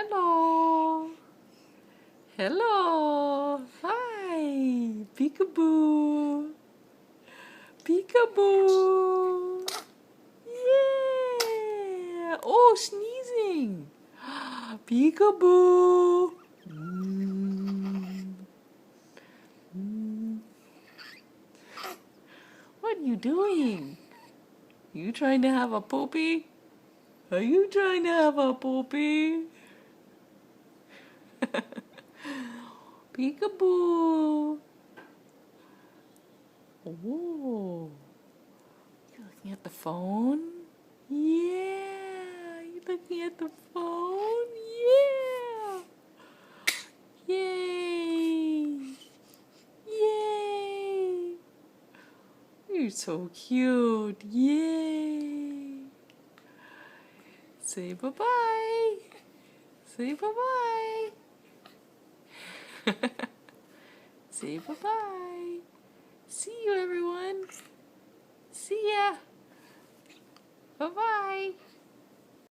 Hello. Hello. Hi. Peekaboo. Peekaboo. Yeah. Oh, sneezing. Peekaboo. What are you doing? You trying to have a poopy? Are you trying to have a poopy? Peekaboo. Oh. You looking at the phone? Yeah. You looking at the phone? Yeah. Yay. Yay. You're so cute. Yay. Say bye-bye. Say bye-bye. Say bye-bye. See you, everyone. See ya. Bye-bye.